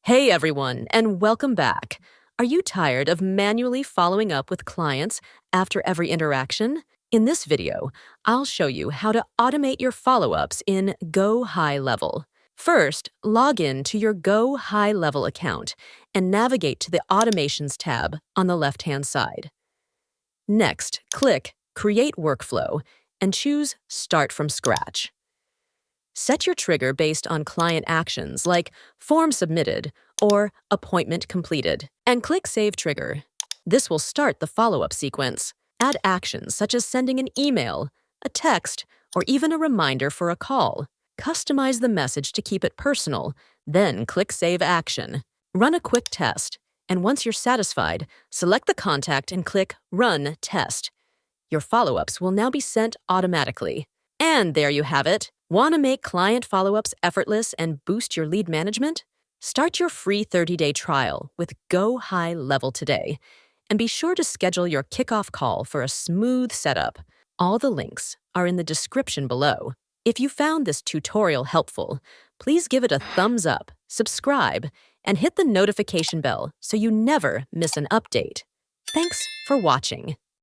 Hey everyone, and welcome back. Are you tired of manually following up with clients after every interaction? In this video, I'll show you how to automate your follow-ups in GoHighLevel. First, log in to your GoHighLevel account and navigate to the Automations tab on the left-hand side. Next, click Create Workflow and choose Start from Scratch. Set your trigger based on client actions like form submitted or appointment completed, and click Save Trigger. This will start the follow-up sequence. Add actions such as sending an email, a text, or even a reminder for a call. Customize the message to keep it personal, then click Save Action. Run a quick test, and once you're satisfied, select the contact and click Run Test. Your follow-ups will now be sent automatically. And there you have it. Want to make client follow-ups effortless and boost your lead management? Start your free 30-day trial with GoHighLevel today. And be sure to schedule your kickoff call for a smooth setup. All the links are in the description below. If you found this tutorial helpful, please give it a thumbs up, subscribe, and hit the notification bell so you never miss an update. Thanks for watching.